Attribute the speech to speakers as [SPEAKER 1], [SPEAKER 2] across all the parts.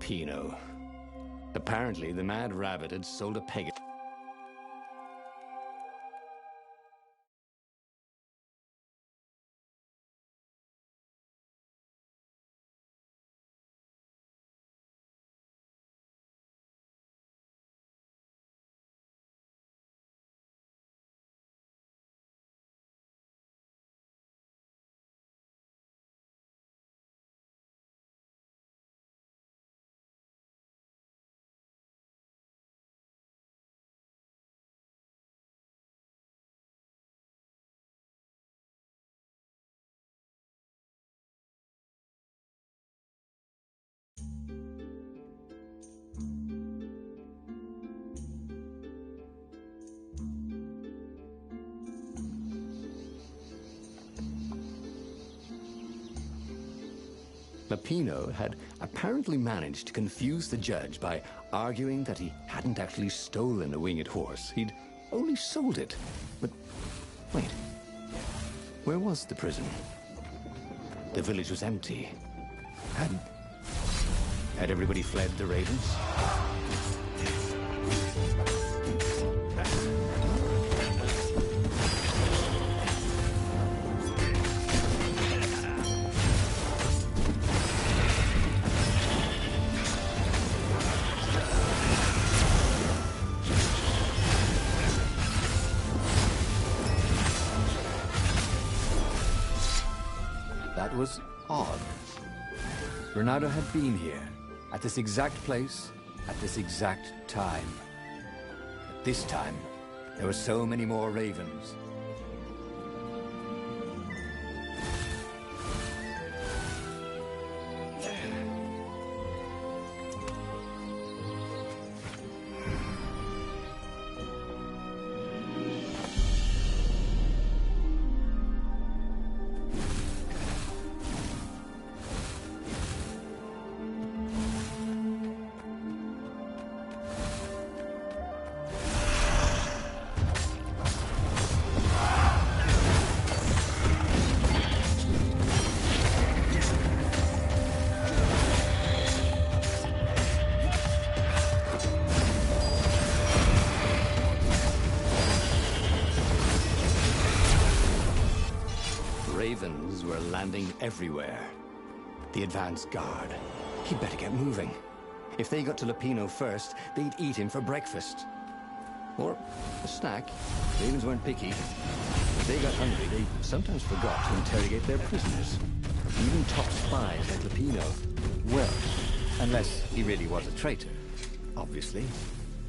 [SPEAKER 1] Lupino. Apparently, the Mad Rabbit had sold a peg. Lupino had apparently managed to confuse the judge by arguing that he hadn't actually stolen a winged horse. He'd only sold it. But wait, where was the prison? The village was empty. Had everybody fled the Ravens? That was odd. Bernardo had been here, at this exact place, at this exact time. At this time, there were so many more ravens. Ravens were landing everywhere. The advance guard. He'd better get moving. If they got to Lupino first, they'd eat him for breakfast. Or a snack. Ravens weren't picky. If they got hungry, they sometimes forgot to interrogate their prisoners. Even top spies like Lupino. Well, unless he really was a traitor, obviously.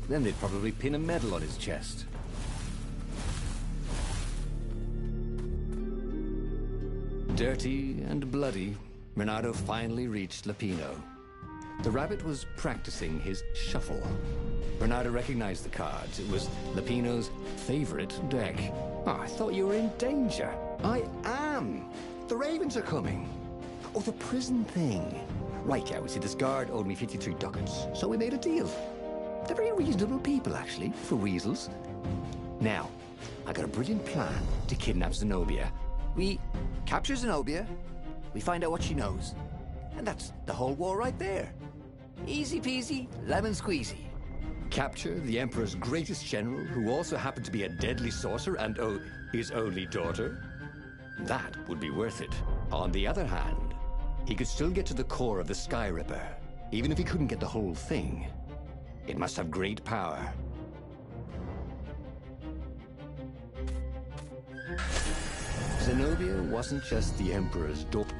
[SPEAKER 1] Then they'd probably pin a medal on his chest. Dirty and bloody, Bernardo finally reached Lupino. The rabbit was practicing his shuffle. Bernardo recognized the cards. It was Lupino's favorite deck. Oh, I thought you were in danger. I am. The ravens are coming. Oh, the prison thing. Right, yeah, we see this guard owed me 53 ducats, so we made a deal. They're very reasonable people, actually, for weasels. Now, I got a brilliant plan to kidnap Zenobia. We capture Zenobia, we find out what she knows, and that's the whole war right there. Easy peasy, lemon squeezy. Capture the Emperor's greatest general, who also happened to be a deadly sorcerer and, oh, his only daughter? That would be worth it. On the other hand, he could still get to the core of the Sky Ripper, even if he couldn't get the whole thing. It must have great power. Zenobia wasn't just the Emperor's daughter.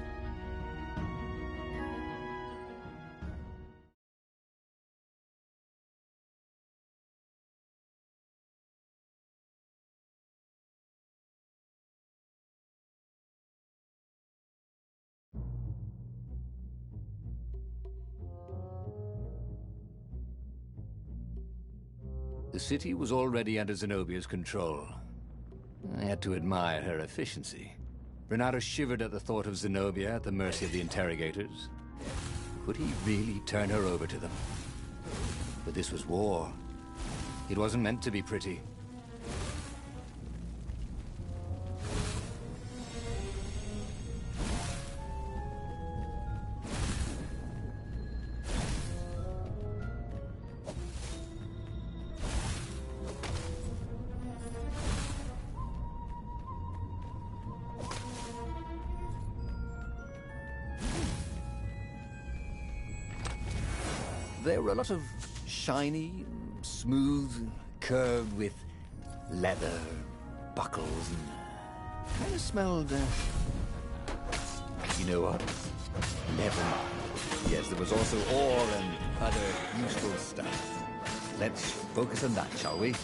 [SPEAKER 1] The city was already under Zenobia's control. I had to admire her efficiency. Bernardo shivered at the thought of Zenobia at the mercy of the interrogators. Could he really turn her over to them? But this was war. It wasn't meant to be pretty. There were a lot of shiny, smooth, curved with leather, buckles, and kind of smelled, you know what? Never mind. Yes, there was also ore and other useful stuff. Let's focus on that, shall we?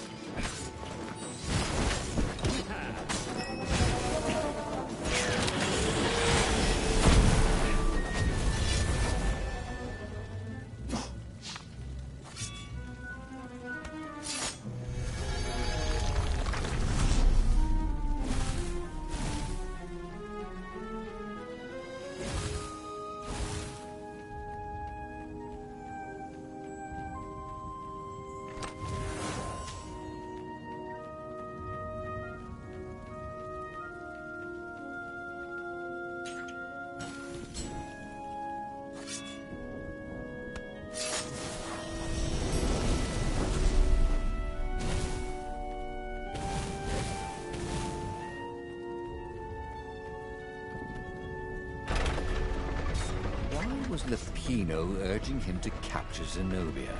[SPEAKER 1] Was Lupino urging him to capture Zenobia?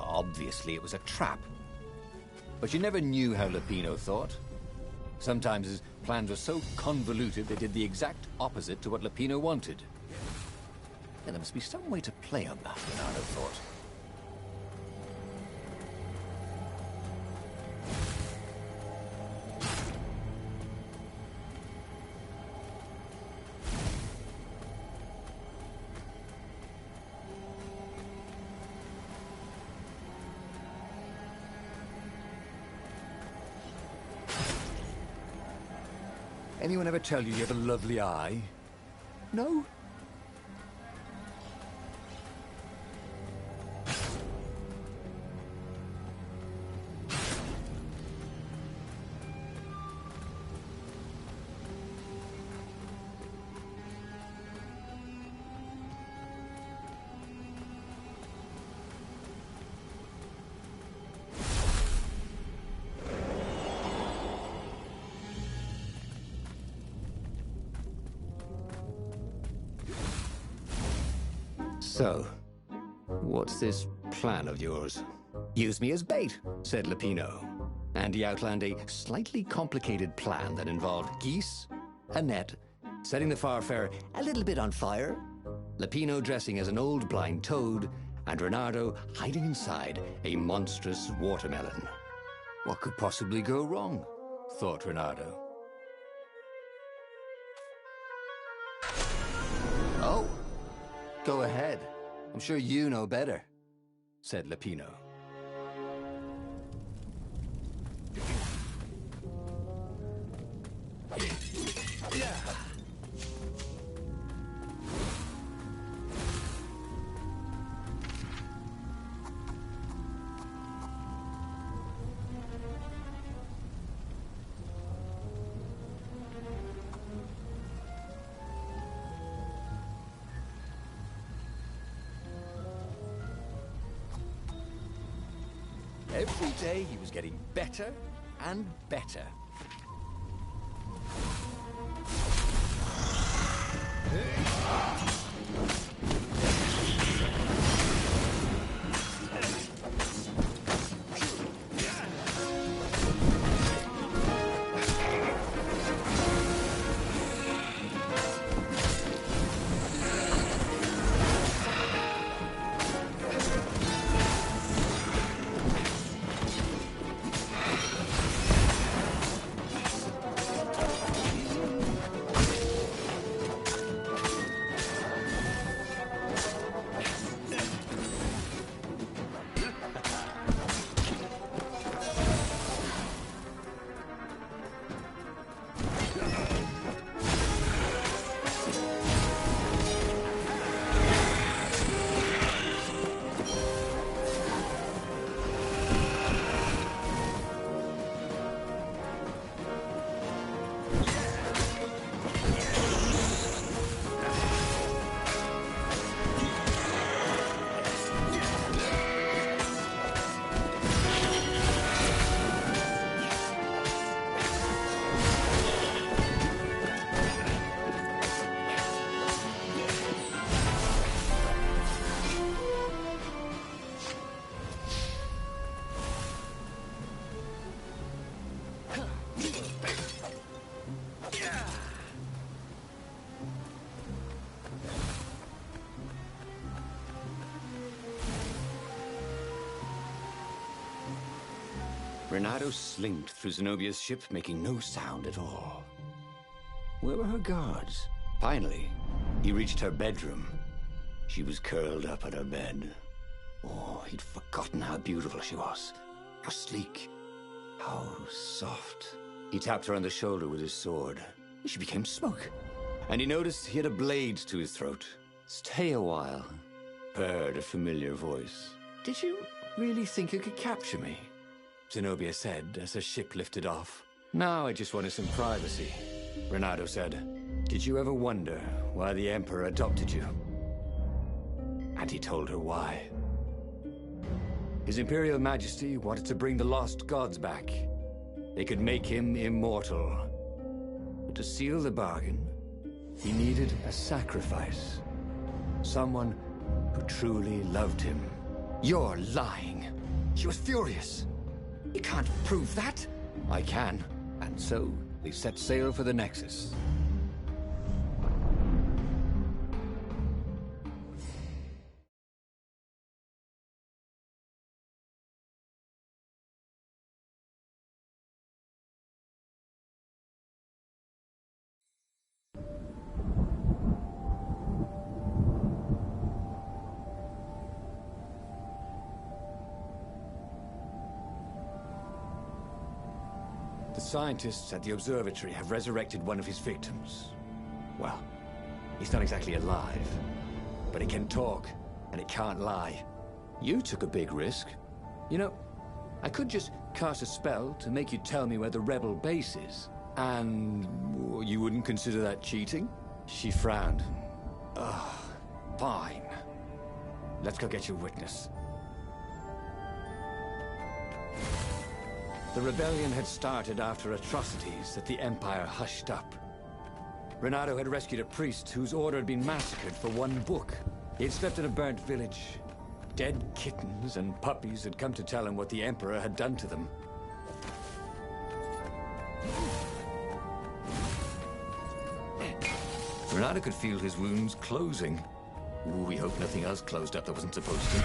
[SPEAKER 1] Obviously it was a trap. But you never knew how Lupino thought. Sometimes his plans were so convoluted they did the exact opposite to what Lupino wanted. Yeah, there must be some way to play on that, Leonardo thought. Anyone ever tell you you have a lovely eye? No? So, what's this plan of yours? Use me as bait, said Lupino. And he outlined a slightly complicated plan that involved geese, a net, setting the Farfarer a little bit on fire, Lupino dressing as an old blind toad, and Reynardo hiding inside a monstrous watermelon. What could possibly go wrong? Thought Reynardo. Oh! Go ahead. I'm sure you know better, said Lupino. Every day he was getting better and better. Renato slinked through Zenobia's ship, making no sound at all. Where were her guards? Finally, he reached her bedroom. She was curled up on her bed. Oh, he'd forgotten how beautiful she was. How sleek. How soft. He tapped her on the shoulder with his sword. She became smoke. And he noticed he had a blade to his throat. Stay a while. Heard a familiar voice. Did you really think you could capture me? Zenobia said as her ship lifted off. Now I just wanted some privacy. Renato said, did you ever wonder why the Emperor adopted you? And he told her why. His Imperial Majesty wanted to bring the lost gods back. They could make him immortal. But to seal the bargain, he needed a sacrifice. Someone who truly loved him. You're lying. She was furious. You can't prove that. I can. And so, they set sail for the Nexus. The scientists at the observatory have resurrected one of his victims. Well, he's not exactly alive, but he can talk, and he can't lie. You took a big risk. You know, I could just cast a spell to make you tell me where the rebel base is. And you wouldn't consider that cheating? She frowned. Ugh, fine. Let's go get your witness. The rebellion had started after atrocities that the Empire hushed up. Renato had rescued a priest whose order had been massacred for one book. He had slept in a burnt village. Dead kittens and puppies had come to tell him what the Emperor had done to them. Renato could feel his wounds closing. Ooh, we hope nothing else closed up that wasn't supposed to.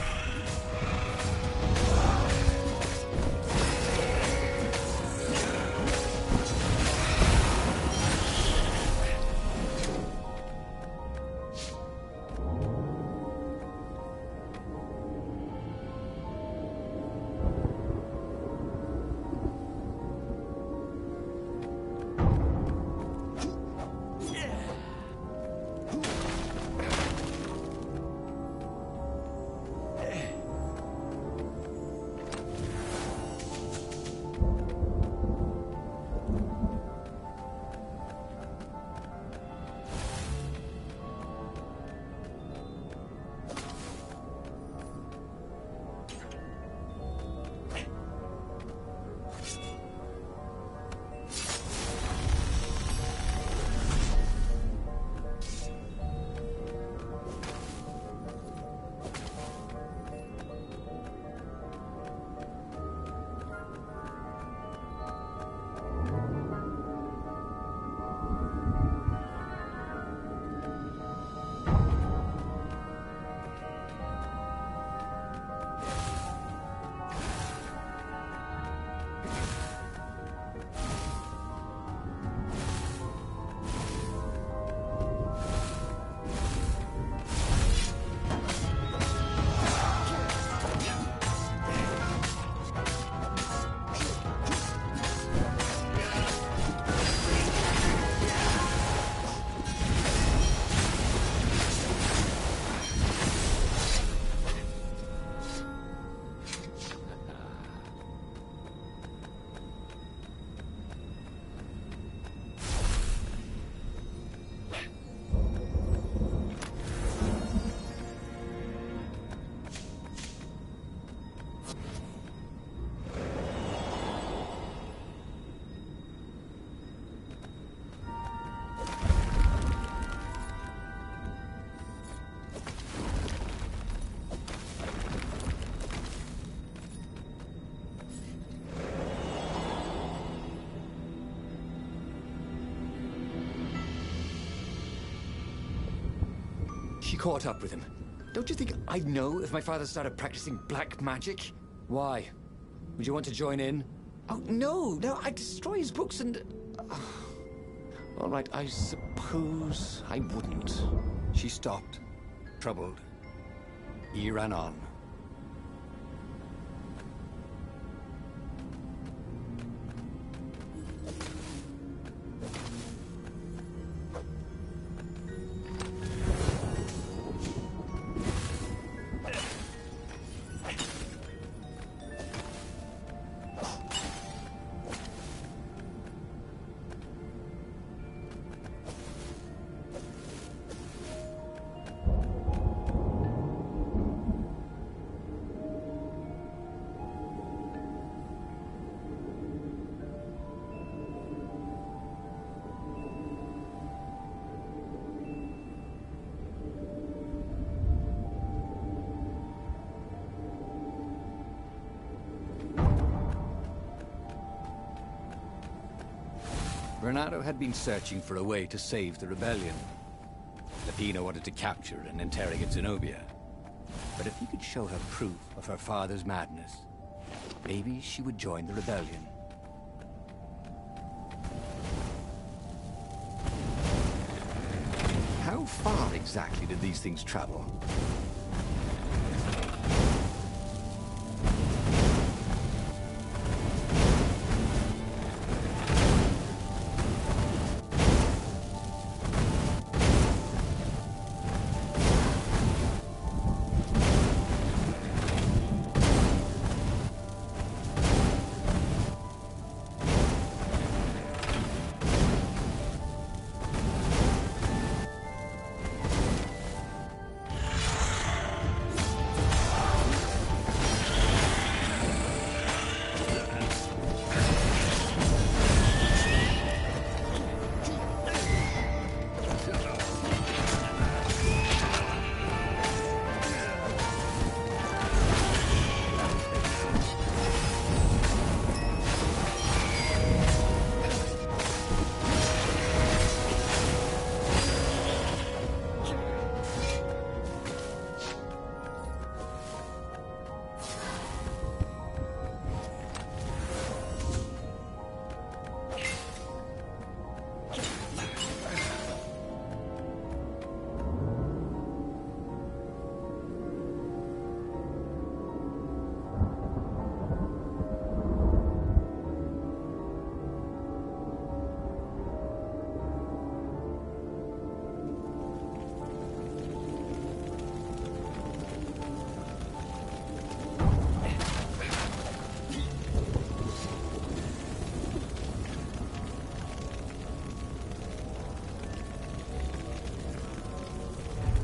[SPEAKER 1] She caught up with him. Don't you think I'd know if my father started practicing black magic? Why? Would you want to join in? Oh, no, I destroy his books and... All right, I suppose I wouldn't. She stopped, troubled. He ran on. Bernardo had been searching for a way to save the rebellion. Lupino wanted to capture and interrogate Zenobia. But if he could show her proof of her father's madness, maybe she would join the rebellion. How far exactly did these things travel?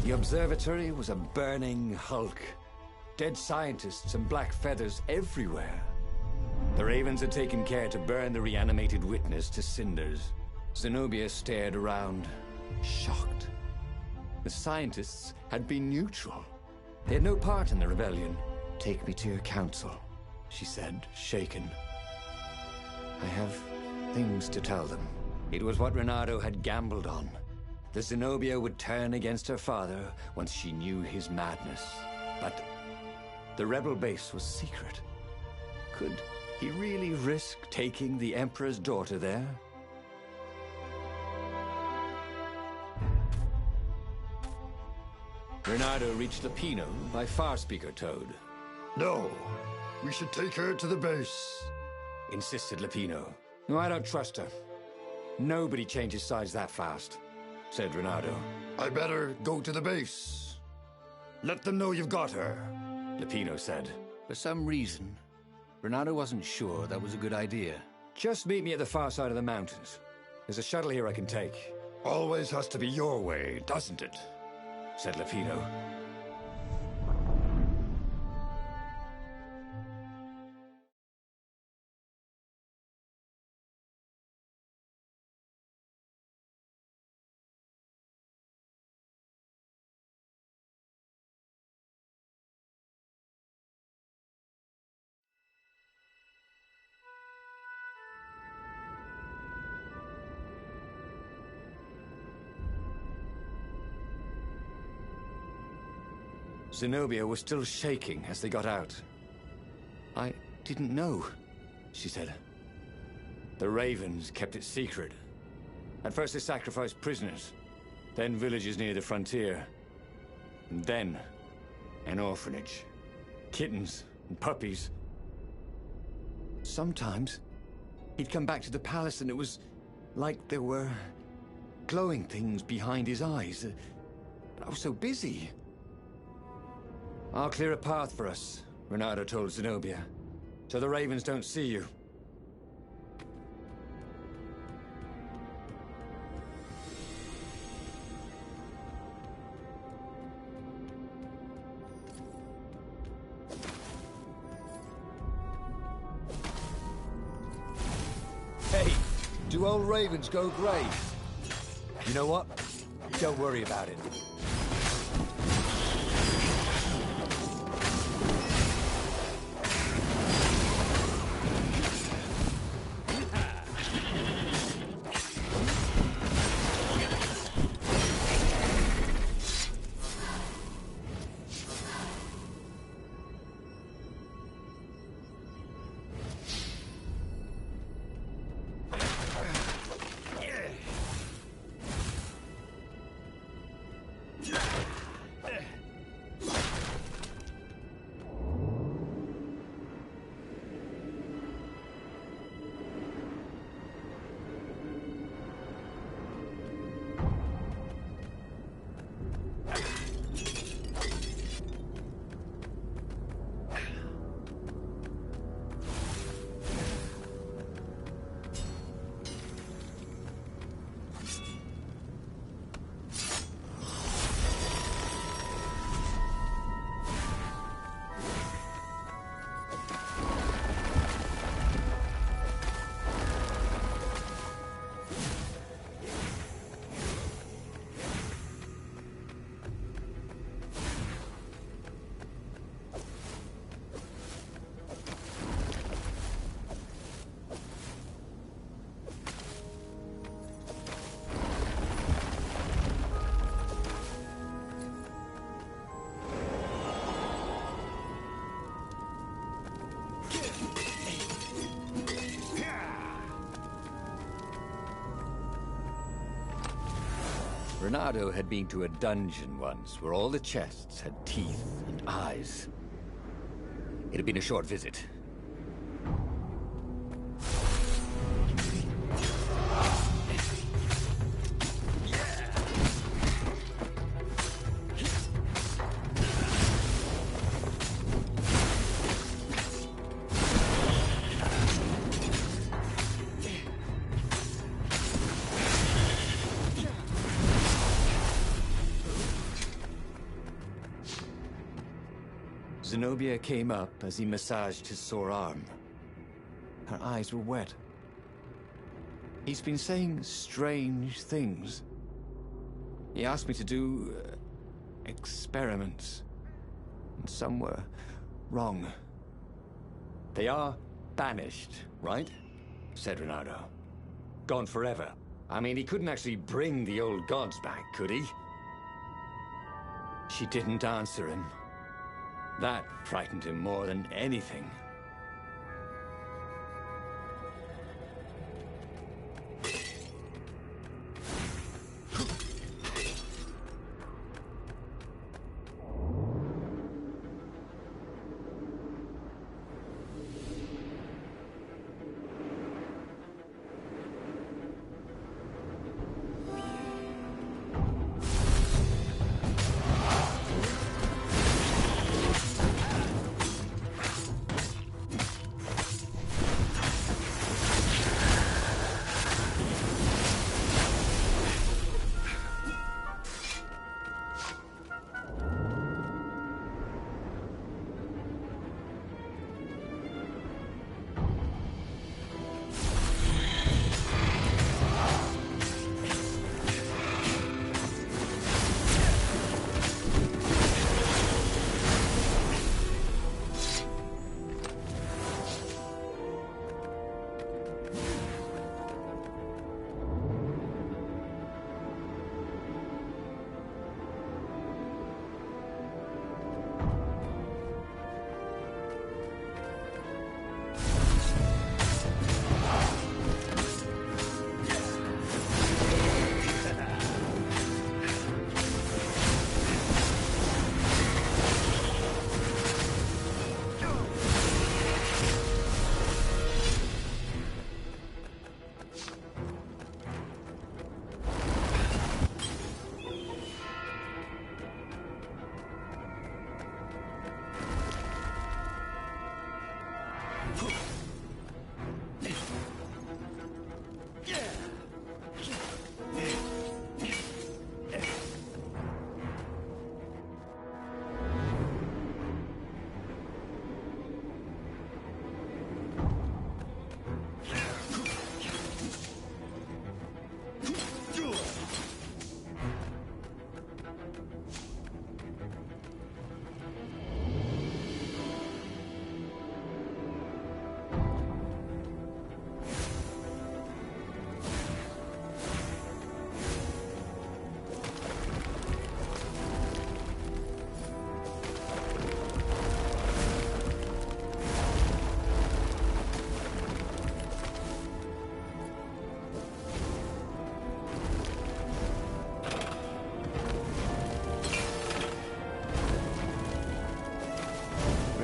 [SPEAKER 1] The observatory was a burning hulk. Dead scientists and black feathers everywhere. The Ravens had taken care to burn the reanimated witness to cinders. Zenobia stared around, shocked. The scientists had been neutral. They had no part in the rebellion. "Take me to your council," she said, shaken. "I have things to tell them." It was what Renato had gambled on. The Zenobia would turn against her father once she knew his madness. But the rebel base was secret. Could he really risk taking the Emperor's daughter there? Renato reached Lupino by Farspeaker Toad.
[SPEAKER 2] No, we should take her to the base,
[SPEAKER 1] Insisted Lupino. No, I don't trust her. Nobody changes sides that fast, said Renato.
[SPEAKER 2] I better go to the base. Let them know you've got her,
[SPEAKER 1] Lupino said. For some reason, Renato wasn't sure that was a good idea. Just meet me at the far side of the mountains. There's a shuttle here I can take.
[SPEAKER 2] Always has to be your way, doesn't it?
[SPEAKER 1] Said Lupino. Zenobia was still shaking as they got out. "I didn't know," she said. The Ravens kept it secret. At first they sacrificed prisoners, then villages near the frontier, and then an orphanage. Kittens and puppies. Sometimes he'd come back to the palace and it was like there were glowing things behind his eyes. I was so busy. I'll clear a path for us, Renato told Zenobia, so the Ravens don't see you.
[SPEAKER 2] Hey, do old ravens go grey?
[SPEAKER 1] You know what? Don't worry about it. Renato had been to a dungeon once where all the chests had teeth and eyes. It had been a short visit. Zenobia came up as he massaged his sore arm. Her eyes were wet. He's been saying strange things. He asked me to do experiments. And some were wrong. They are banished, right? Said Renato. Gone forever. I mean, he couldn't actually bring the old gods back, could he? She didn't answer him. That frightened him more than anything.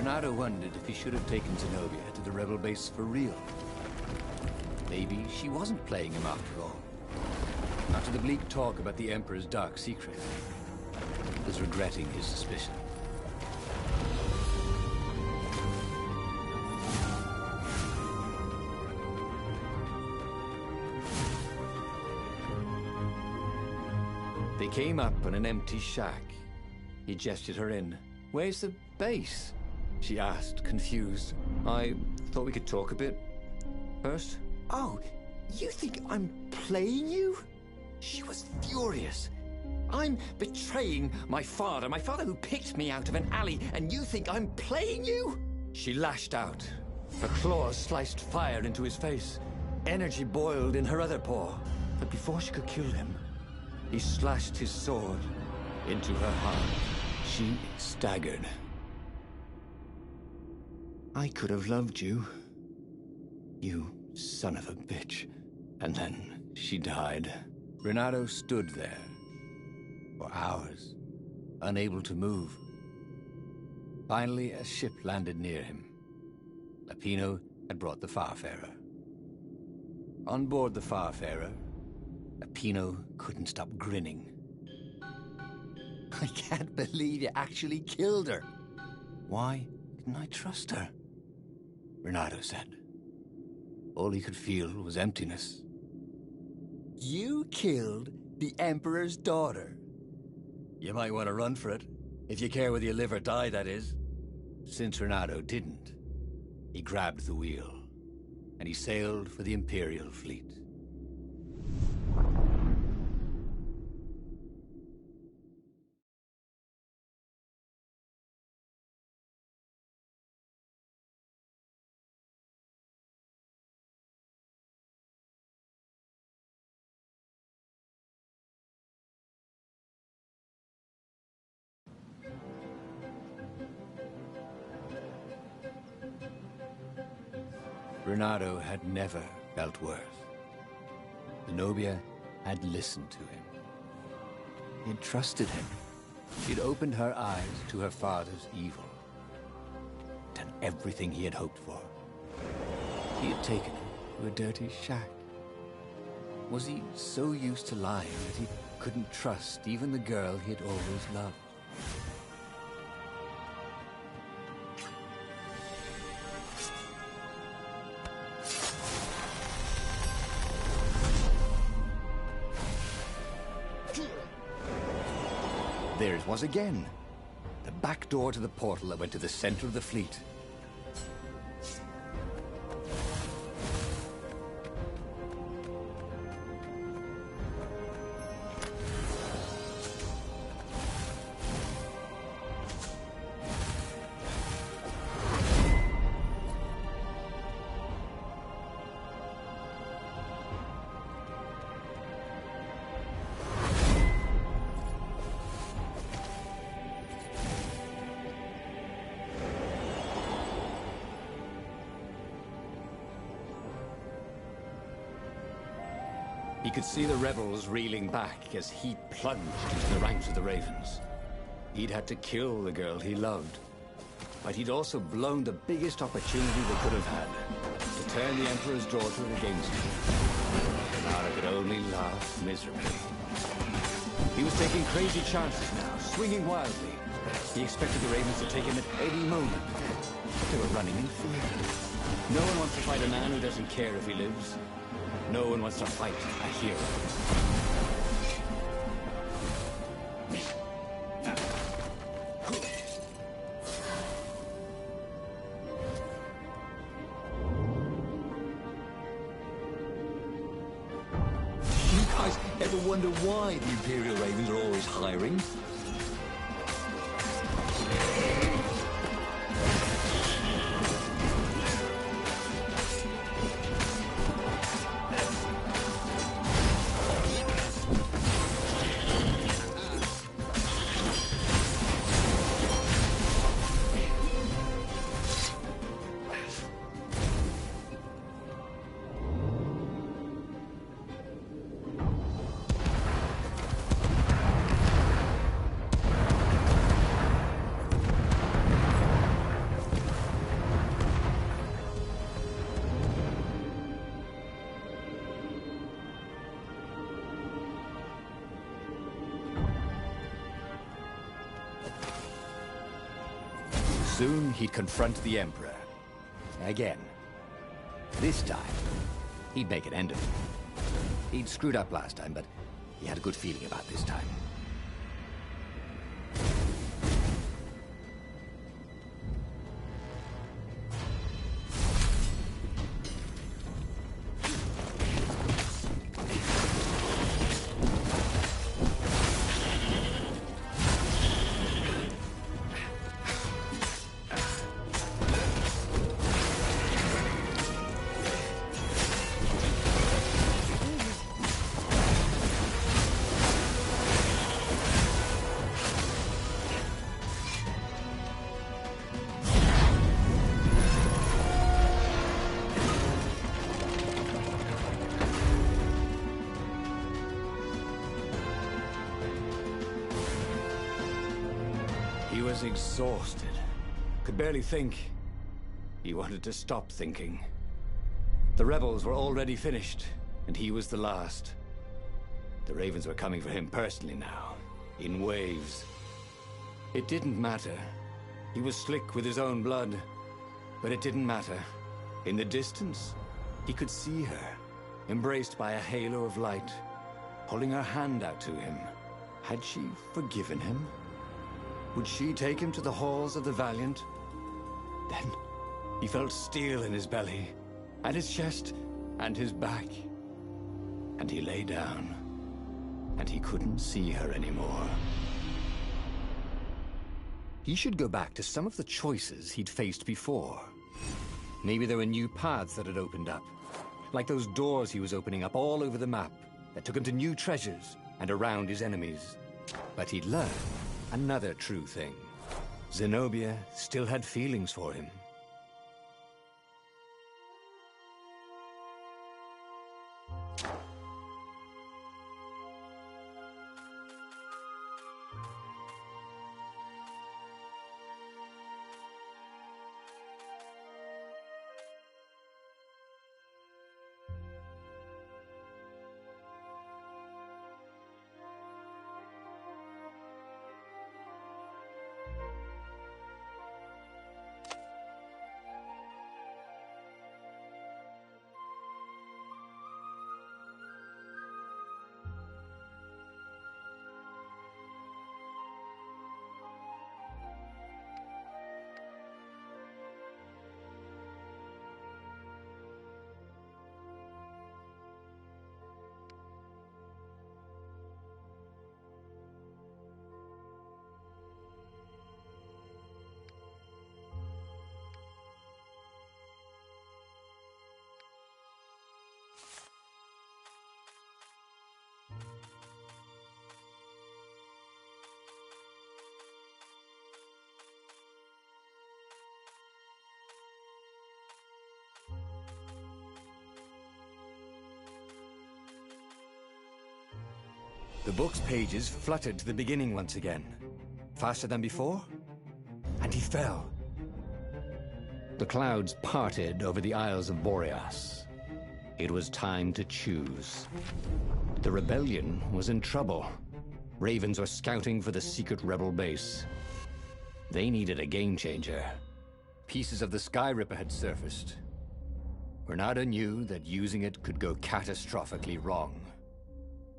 [SPEAKER 1] Renato wondered if he should have taken Zenobia to the rebel base for real. Maybe she wasn't playing him after all. After the bleak talk about the Emperor's dark secret, he was regretting his suspicion. They came up on an empty shack. He gestured her in. "Where's the base?" she asked, confused. "I thought we could talk a bit first."
[SPEAKER 3] Oh, you think I'm playing you? She was furious. I'm betraying my father who picked me out of an alley, and you think I'm playing you?
[SPEAKER 1] She lashed out. Her claws sliced fire into his face. Energy boiled in her other paw. But before she could kill him, he slashed his sword into her heart. She staggered. "I could have loved you, you son of a bitch." And then she died. Renato stood there for hours, unable to move. Finally, a ship landed near him. Lapino had brought the Farfarer. On board the Farfarer, Lapino couldn't stop grinning.
[SPEAKER 3] I can't believe you actually killed her.
[SPEAKER 1] Why didn't I trust her? Renato said. All he could feel was emptiness.
[SPEAKER 3] You killed the Emperor's daughter.
[SPEAKER 1] You might want to run for it, if you care whether you live or die, that is. Since Renato didn't, he grabbed the wheel, and he sailed for the Imperial fleet. Renato had never felt worse. Zenobia had listened to him. He had trusted him. She'd opened her eyes to her father's evil. Done everything he had hoped for. He had taken him to a dirty shack. Was he so used to lying that he couldn't trust even the girl he had always loved? There it was again. The back door to the portal that went to the center of the fleet. He could see the rebels reeling back as he plunged into the ranks of the Ravens. He'd had to kill the girl he loved, but he'd also blown the biggest opportunity they could have had to turn the Emperor's daughter against him. Lara could only laugh miserably. He was taking crazy chances now, swinging wildly. He expected the Ravens to take him at any moment, but they were running in fear. No one wants to fight a man who doesn't care if he lives. No one wants to fight a hero.
[SPEAKER 3] You guys ever wonder why the Imperial Ravens are always hiring?
[SPEAKER 1] Soon he'd confront the Emperor. Again. This time, he'd make an end of it. He'd screwed up last time, but he had a good feeling about this time. He was exhausted. Could barely think. He wanted to stop thinking. The rebels were already finished, and he was the last. The Ravens were coming for him personally now, in waves. It didn't matter. He was slick with his own blood. But it didn't matter. In the distance, he could see her, embraced by a halo of light, holding her hand out to him. Had she forgiven him? Would she take him to the halls of the Valiant? Then he felt steel in his belly, and his chest, and his back. And he lay down, and he couldn't see her anymore. He should go back to some of the choices he'd faced before. Maybe there were new paths that had opened up, like those doors he was opening up all over the map that took him to new treasures and around his enemies. But he'd learned another true thing. Zenobia still had feelings for him. The book's pages fluttered to the beginning once again. Faster than before? And he fell. The clouds parted over the Isles of Boreas. It was time to choose. The rebellion was in trouble. Ravens were scouting for the secret rebel base. They needed a game changer. Pieces of the Sky Ripper had surfaced. Bernardo knew that using it could go catastrophically wrong.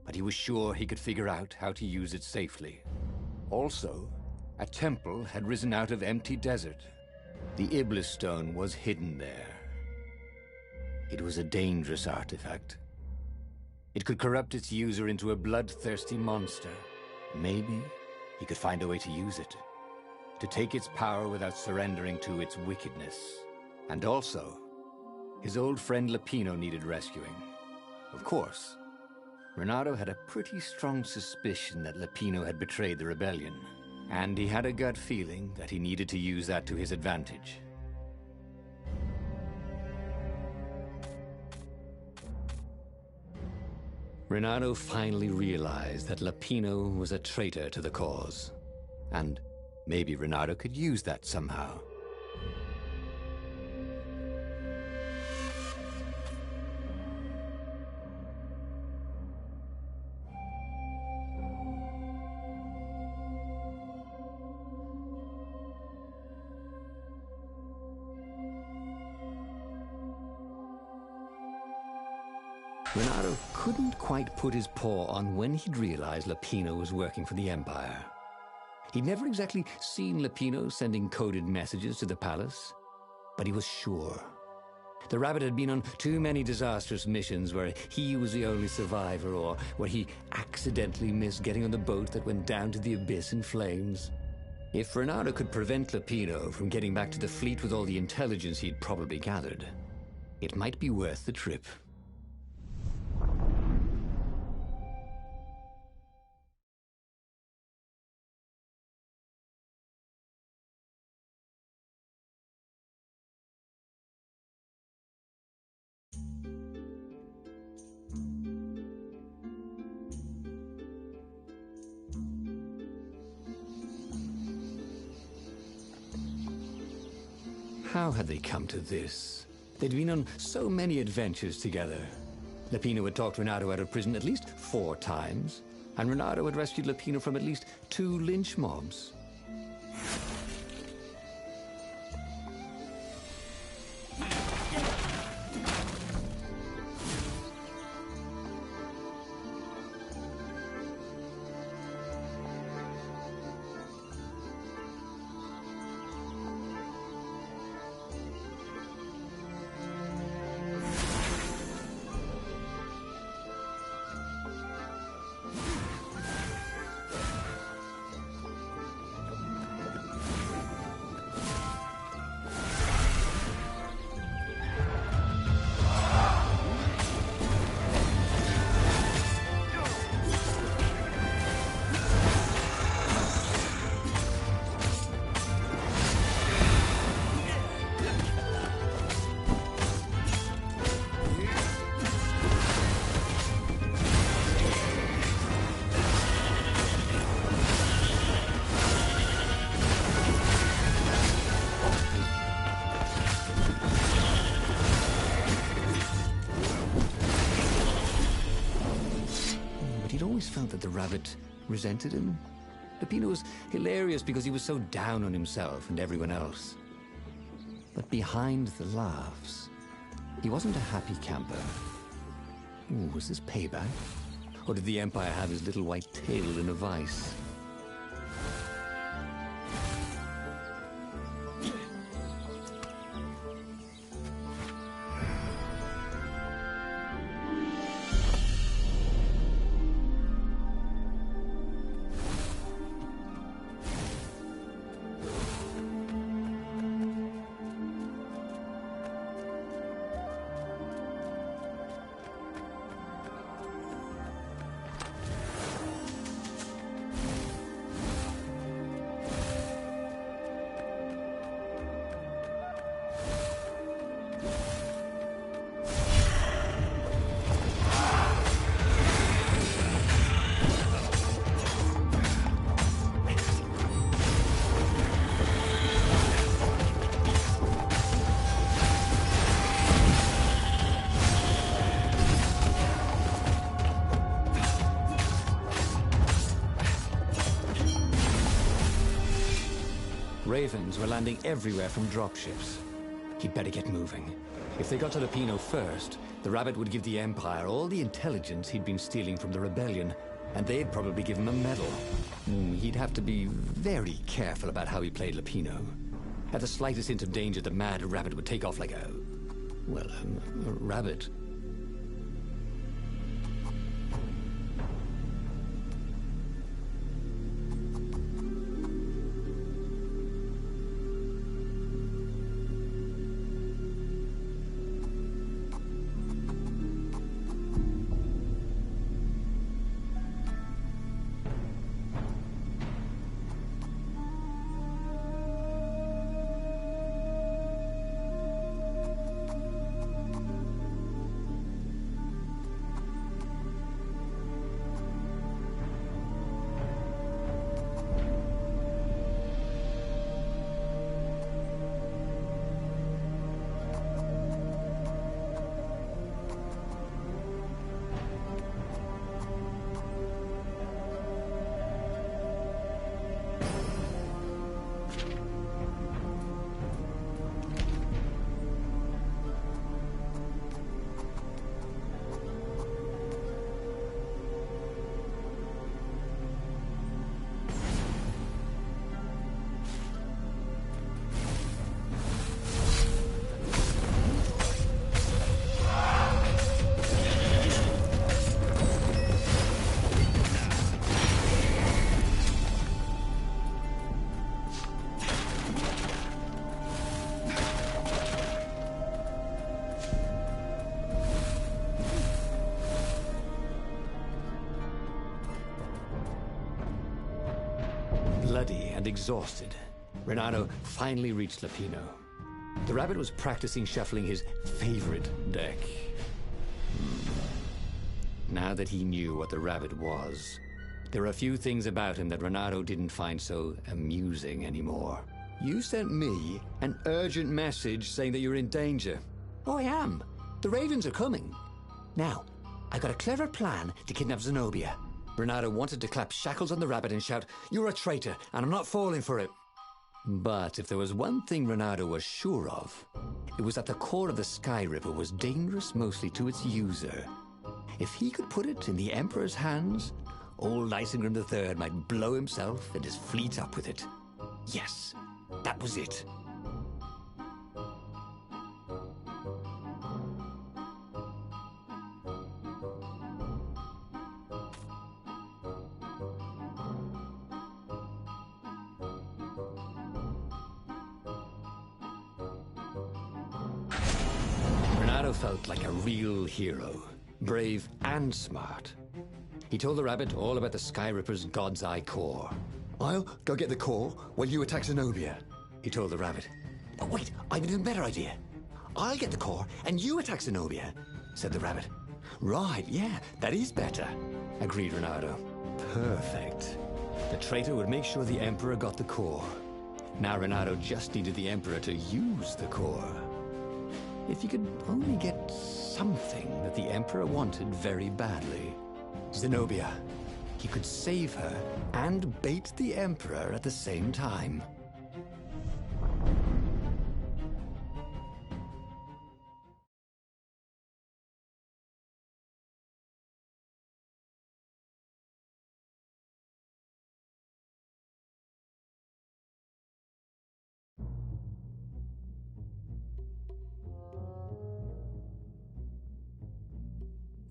[SPEAKER 1] But he was sure he could figure out how to use it safely. Also, a temple had risen out of empty desert. The Iblis stone was hidden there. It was a dangerous artifact. It could corrupt its user into a bloodthirsty monster. Maybe he could find a way to use it, to take its power without surrendering to its wickedness. And also, his old friend Lupino needed rescuing. Of course, Bernardo had a pretty strong suspicion that Lupino had betrayed the rebellion, and he had a gut feeling that he needed to use that to his advantage. Bernardo finally realized that Lupino was a traitor to the cause, and maybe Bernardo could use that somehow. Renato couldn't quite put his paw on when he'd realized Lapino was working for the Empire. He'd never exactly seen Lapino sending coded messages to the palace, but he was sure. The rabbit had been on too many disastrous missions where he was the only survivor, or where he accidentally missed getting on the boat that went down to the abyss in flames. If Renato could prevent Lapino from getting back to the fleet with all the intelligence he'd probably gathered, it might be worth the trip. How had they come to this? They'd been on so many adventures together. Lapino had talked Renato out of prison at least 4 times, and Renato had rescued Lapino from at least 2 lynch mobs. Felt that the rabbit resented him. Lapino was hilarious because he was so down on himself and everyone else. But behind the laughs, he wasn't a happy camper. Ooh, was this payback? Or did the Empire have his little white tail in a vice? Ravens were landing everywhere from dropships. He'd better get moving. If they got to Lapino first, the rabbit would give the Empire all the intelligence he'd been stealing from the rebellion, and they'd probably give him a medal. He'd have to be very careful about how he played Lapino. At the slightest hint of danger, the mad rabbit would take off like a rabbit. bloody and exhausted, Renato finally reached Lupino. The rabbit was practicing shuffling his favorite deck. Now that he knew what the rabbit was, there were a few things about him that Renato didn't find so amusing anymore. You sent me an urgent message saying that you're in danger. Oh, I am. The ravens are coming. Now, I got a clever plan to kidnap Zenobia. Renato wanted to clap shackles on the rabbit and shout, "You're a traitor, and I'm not falling for it." But if there was one thing Renato was sure of, it was that the core of the Sky Ripper was dangerous mostly to its user. If he could put it in the Emperor's hands, old Isengrim III might blow himself and his fleet up with it. Yes, that was it. Renato felt like a real hero, brave and smart. He told the rabbit all about the Sky Ripper's God's Eye core. "I'll go get the core while you attack Zenobia," he told the rabbit. "Oh, wait, I've an even better idea. I'll get the core and you attack Zenobia," said the rabbit. "Right, yeah, that is better," agreed Renato. Perfect. The traitor would make sure the Emperor got the core. Now Renato just needed the Emperor to use the core. If he could only get something that the Emperor wanted very badly. Zenobia. He could save her and bait the Emperor at the same time.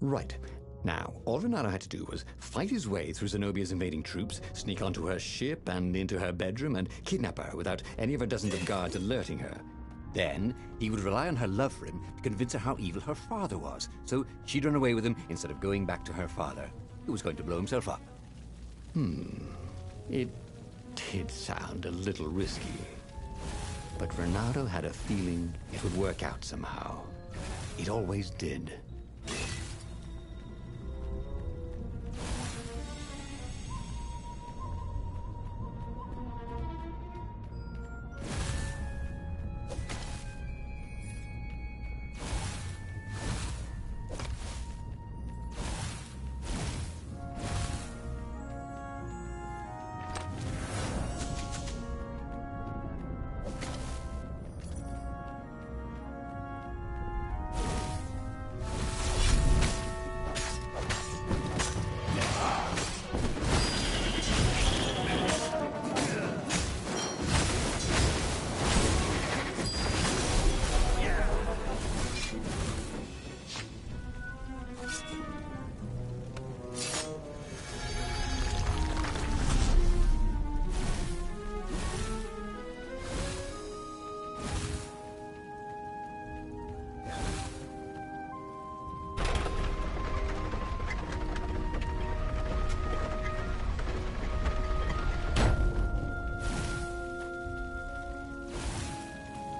[SPEAKER 1] Right. Now, all Renato had to do was fight his way through Zenobia's invading troops, sneak onto her ship and into her bedroom, and kidnap her without any of her dozens of guards alerting her. Then, he would rely on her love for him to convince her how evil her father was, so she'd run away with him instead of going back to her father, who was going to blow himself up. It did sound a little risky. But Renato had a feeling it would work out somehow. It always did.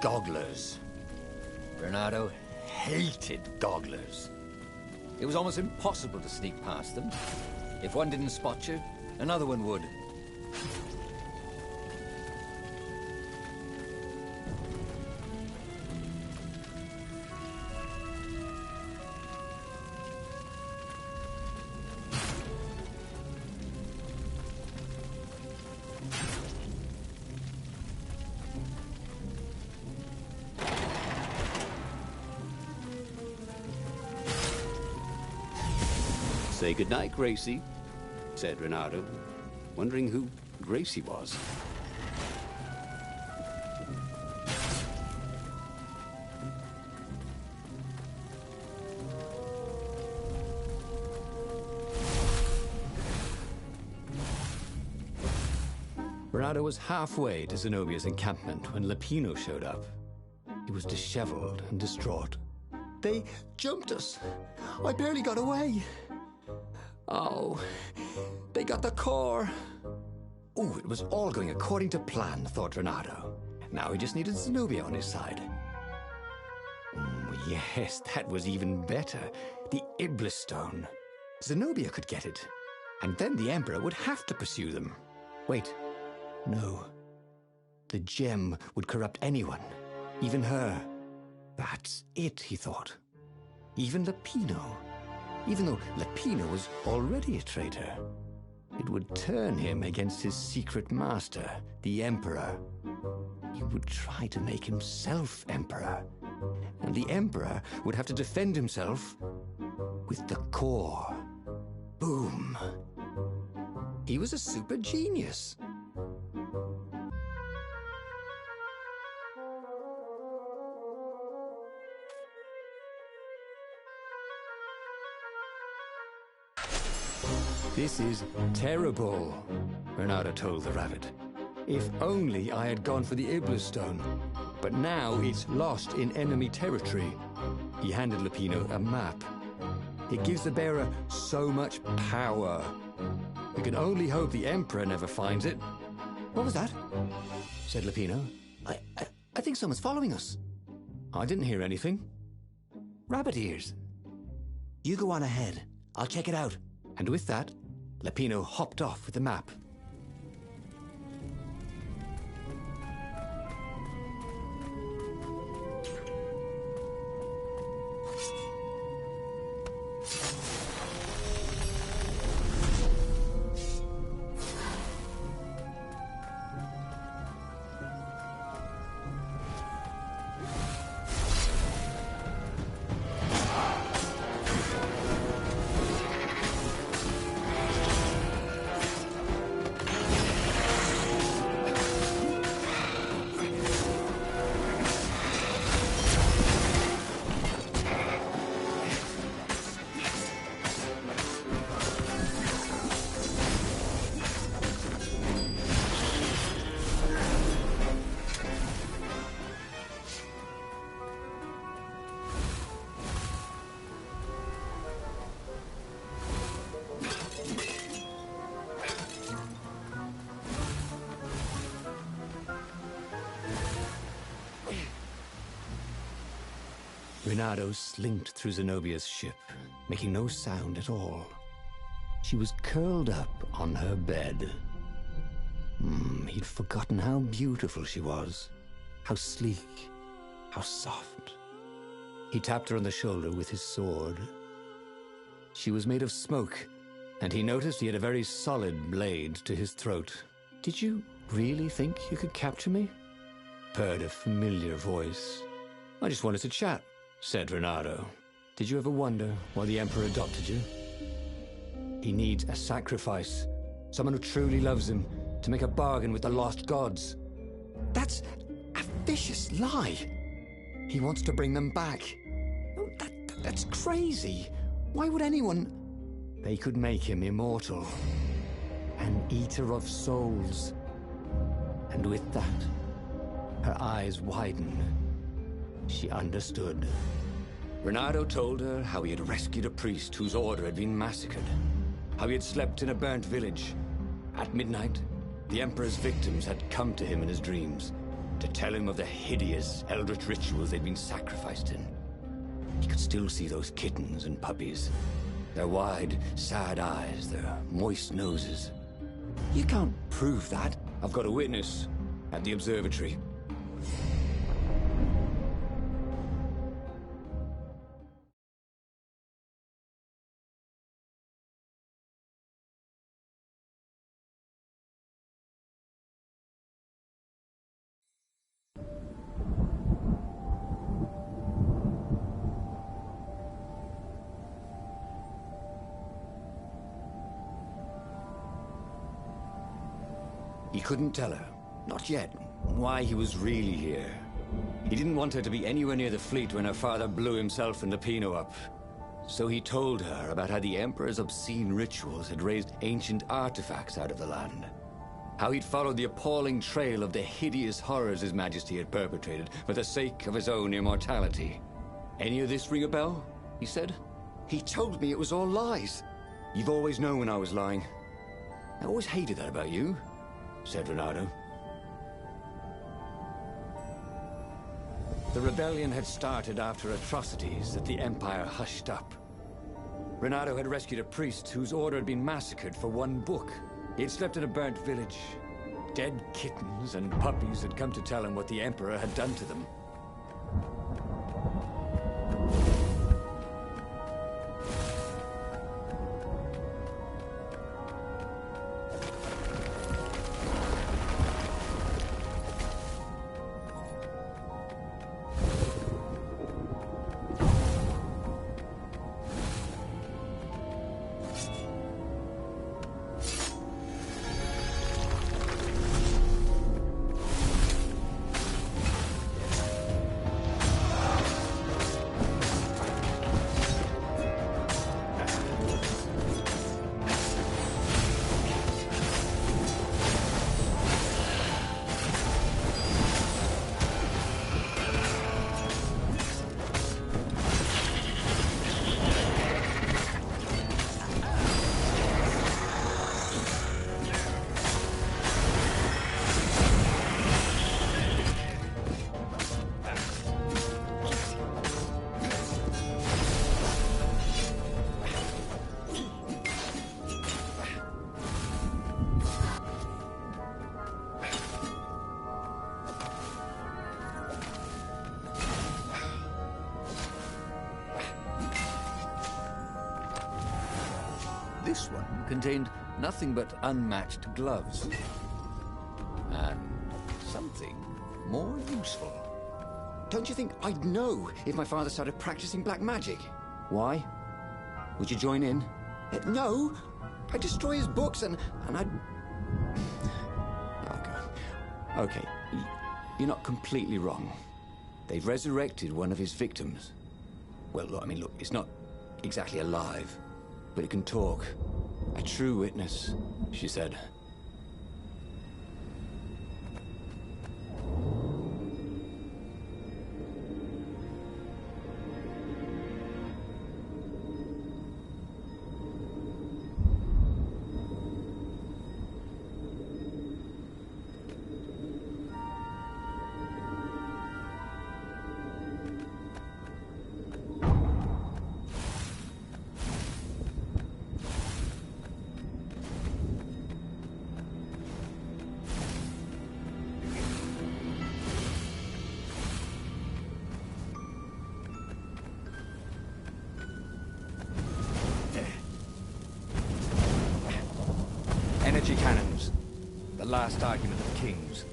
[SPEAKER 1] Gogglers. Renato hated gogglers. It was almost impossible to sneak past them. If one didn't spot you, another one would.
[SPEAKER 4] "Say goodnight, Gracie," said Renato, wondering who Gracie was.
[SPEAKER 1] Renato was halfway to Zenobia's encampment when Lupino showed up. He was disheveled and distraught. "They jumped us. I barely got away. Oh, they got the core." Oh, it was all going according to plan, thought Renato. Now he just needed Zenobia on his side. Yes, that was even better. The Iblis Stone. Zenobia could get it. And then the Emperor would have to pursue them. Wait. No. The gem would corrupt anyone. Even her. That's it, he thought. Even Lupino. Even though Lupino was already a traitor. It would turn him against his secret master, the Emperor. He would try to make himself Emperor. And the Emperor would have to defend himself with the core. Boom. He was a super genius. This is terrible, Renato told the rabbit. If only I had gone for the Iblis Stone. But now it's lost in enemy territory. He handed Lupino a map. It gives the bearer so much power. We can only hope the Emperor never finds it. What was that? Said Lupino. I think someone's following us. I didn't hear anything. Rabbit ears. You go on ahead. I'll check it out. And with that, Lupino hopped off with the map. Renato slinked through Zenobia's ship, making no sound at all. She was curled up on her bed. He'd forgotten how beautiful she was, how sleek, how soft. He tapped her on the shoulder with his sword. She was made of smoke, and he noticed he had a very solid blade to his throat. Did you really think you could capture me? Purred a familiar voice. I just wanted to chat, said Renato. Did you ever wonder why the Emperor adopted you? He needs a sacrifice, someone who truly loves him, to make a bargain with the lost gods. That's a vicious lie. He wants to bring them back. Oh, that's crazy. Why would anyone... They could make him immortal. An eater of souls. And with that, her eyes widened. She understood. Renato told her how he had rescued a priest whose order had been massacred. How he had slept in a burnt village. At midnight, the Emperor's victims had come to him in his dreams to tell him of the hideous eldritch rituals they'd been sacrificed in. He could still see those kittens and puppies. Their wide, sad eyes, their moist noses. You can't prove that. I've got a witness at the observatory. He couldn't tell her, not yet, why he was really here. He didn't want her to be anywhere near the fleet when her father blew himself and Lupino up. So he told her about how the Emperor's obscene rituals had raised ancient artifacts out of the land. How he'd followed the appalling trail of the hideous horrors His Majesty had perpetrated for the sake of his own immortality. Any of this ring a bell? He said. He told me it was all lies. You've always known when I was lying. I always hated that about you. said Renato. The rebellion had started after atrocities that the Empire hushed up. Renato had rescued a priest whose order had been massacred for one book. He had slept in a burnt village. Dead kittens and puppies had come to tell him what the Emperor had done to them. This one contained nothing but unmatched gloves. And something more useful.
[SPEAKER 3] Don't you think I'd know if my father started practicing black magic? Why? Would you join in? No! I'd destroy his books and I'd... Okay, you're not completely wrong. They've resurrected one of his victims. Well, look, I mean, look, it's not exactly alive, but it can talk. A true witness, she said. Energy cannons. The last argument of kings.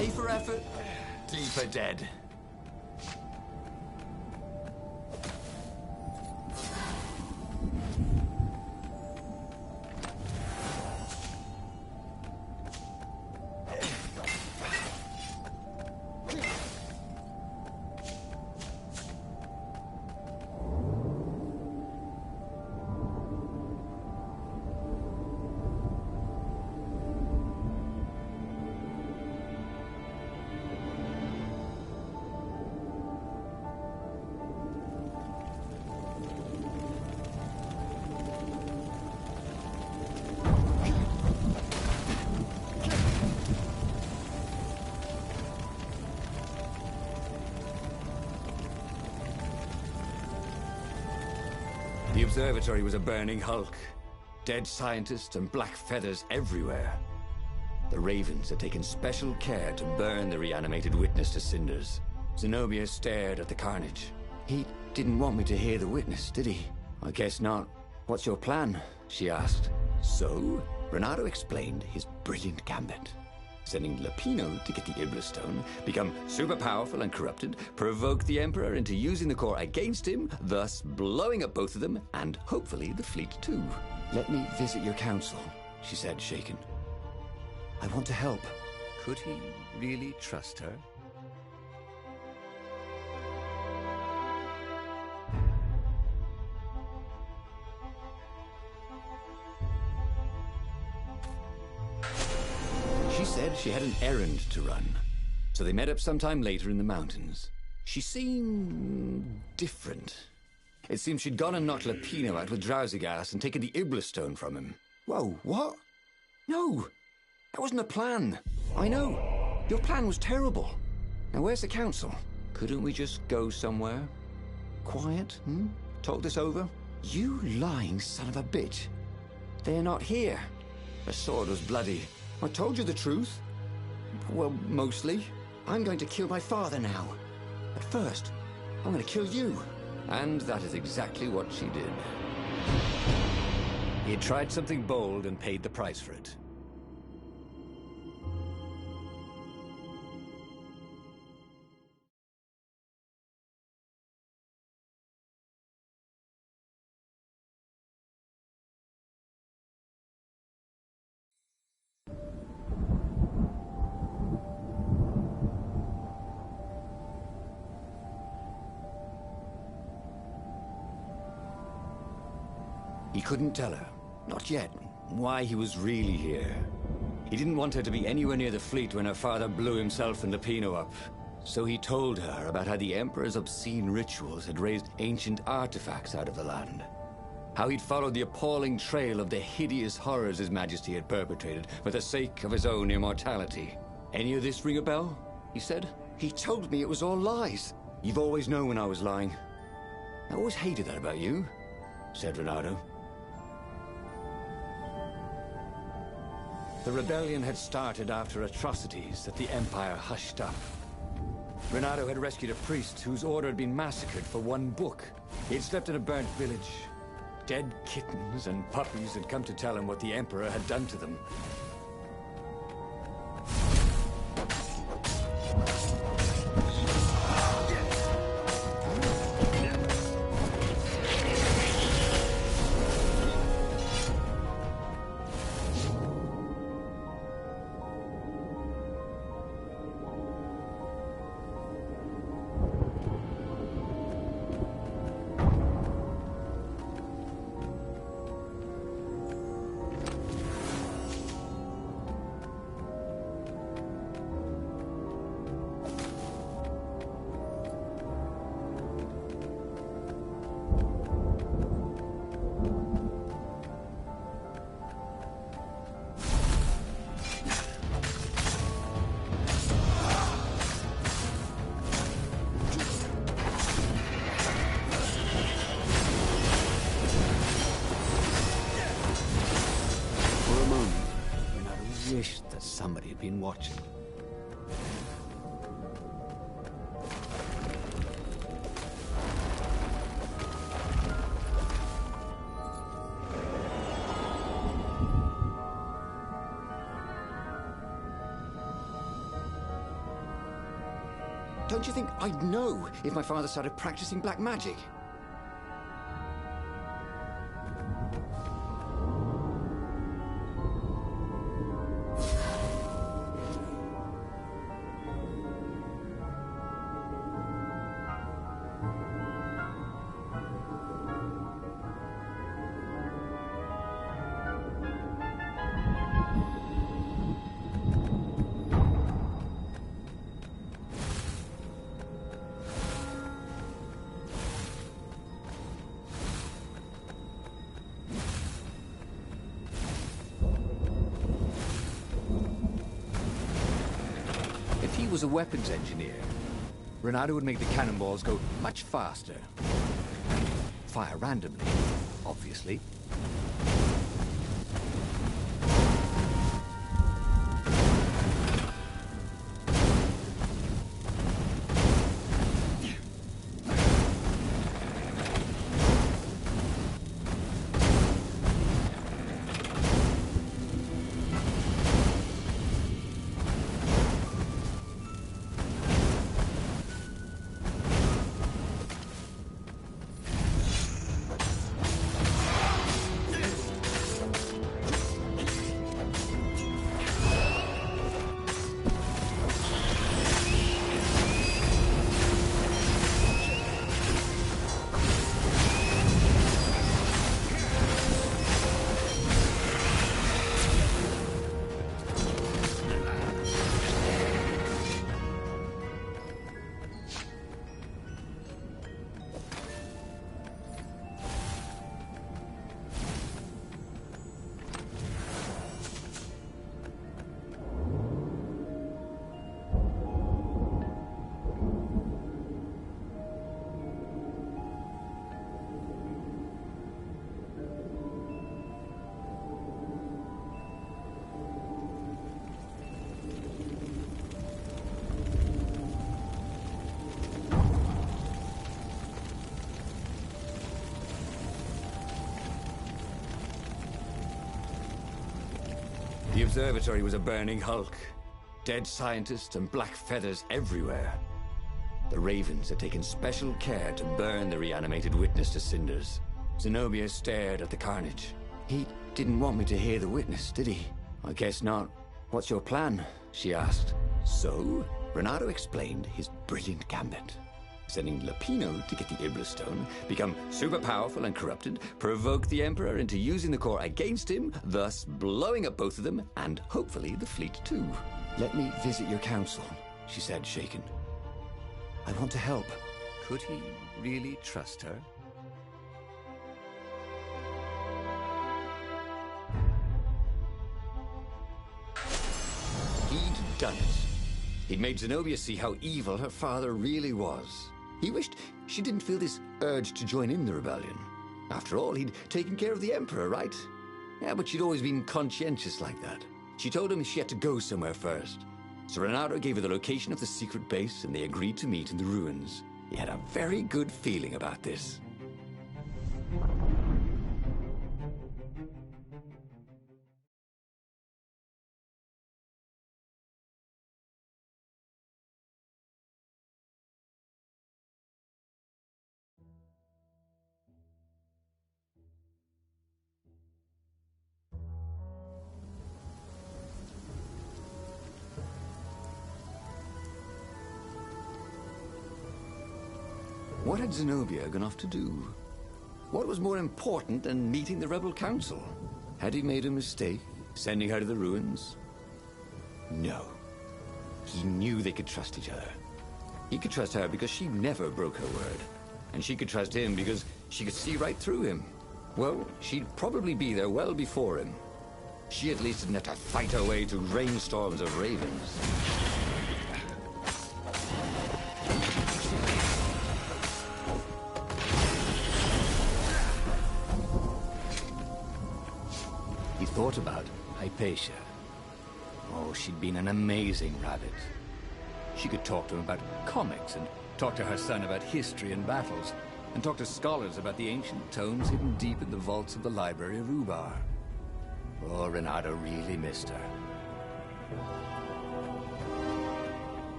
[SPEAKER 3] A for effort, D for dead. The observatory was a burning hulk. Dead scientists and black feathers everywhere. The Ravens had taken special care to burn the reanimated witness to cinders. Zenobia stared at the carnage. He didn't want me to hear the witness, did he? I guess not. What's your plan? She asked. So, Renato explained his brilliant gambit. Sending Lupino to get the Iblis Stone, become super powerful and corrupted, provoke the Emperor into using the core against him, thus blowing up both of them, and hopefully the fleet too. Let me visit your council, she said, shaken. I want to help.
[SPEAKER 1] Could he really trust her? She said she had an errand to run, so they met up sometime later in the mountains. She seemed different. It seemed she'd gone and knocked Lupino out with drowsy gas and taken the Iblis Stone from him.
[SPEAKER 3] Whoa, what? No, that wasn't a plan. I know. Your plan was terrible. Now where's the council?
[SPEAKER 1] Couldn't we just go somewhere?
[SPEAKER 3] Quiet,
[SPEAKER 1] Talk this over?
[SPEAKER 3] You lying son of a bitch. They're not here. The sword was bloody. I told you the truth. Well, mostly. I'm going to kill my father now. But first, I'm going to kill you.
[SPEAKER 1] And that is exactly what she did. He had tried something bold and paid the price for it. He couldn't tell her, not yet, why he was really here. He didn't want her to be anywhere near the fleet when her father blew himself and Lupino up. So he told her about how the Emperor's obscene rituals had raised ancient artifacts out of the land. How he'd followed the appalling trail of the hideous horrors His Majesty had perpetrated for the sake of his own immortality. Any of this ring a bell? He said.
[SPEAKER 3] He told me it was all lies.
[SPEAKER 1] You've always known when I was lying. I always hated that about you, said Renato. The rebellion had started after atrocities that the Empire hushed up. Renato had rescued a priest whose order had been massacred for one book. He had slept in a burnt village. Dead kittens and puppies had come to tell him what the Emperor had done to them. Wished that somebody had been watching.
[SPEAKER 3] Don't you think I'd know if my father started practicing black magic?
[SPEAKER 1] If he was a weapons engineer, Renato would make the cannonballs go much faster. Fire randomly, obviously. observatory was a burning hulk. Dead scientists and black feathers everywhere. The Ravens had taken special care to burn the reanimated witness to cinders. Zenobia stared at the carnage. He didn't want me to hear the witness, did he? I guess not. What's your plan? She asked. So, Renato explained his brilliant gambit. Sending Lupino to get the Iblistone, become super powerful and corrupted, provoke the Emperor into using the core against him, thus blowing up both of them, and hopefully the fleet too. Let me visit your council, she said, shaken. I want to help. Could he really trust her? He'd done it. He'd made Zenobia see how evil her father really was. He wished she didn't feel this urge to join in the rebellion. After all, he'd taken care of the Emperor, right? Yeah, but she'd always been conscientious like that. She told him she had to go somewhere first. So Renato gave her the location of the secret base, and they agreed to meet in the ruins. He had a very good feeling about this. What had Zenobia gone off to do? What was more important than meeting the Rebel Council? Had he made a mistake, sending her to the ruins? No. He knew they could trust each other. He could trust her because she never broke her word. And she could trust him because she could see right through him. Well, she'd probably be there well before him. She at least didn't have to fight her way through rainstorms of ravens. He thought about Hypatia. Oh, she'd been an amazing rabbit. She could talk to him about comics, and talk to her son about history and battles, and talk to scholars about the ancient tomes hidden deep in the vaults of the Library of Ubar. Oh, Renato really missed her.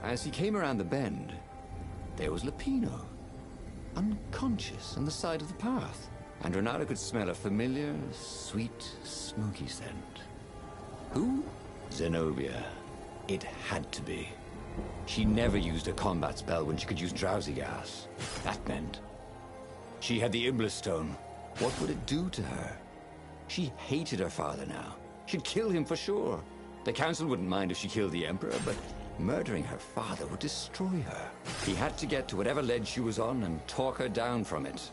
[SPEAKER 1] As he came around the bend, there was Lupino, unconscious on the side of the path. And Renato could smell a familiar, sweet, smoky scent. Who? Zenobia. It had to be. She never used a combat spell when she could use drowsy gas. That meant she had the Iblistone. What would it do to her? She hated her father now. She'd kill him for sure. The council wouldn't mind if she killed the Emperor, but murdering her father would destroy her. He had to get to whatever ledge she was on and talk her down from it.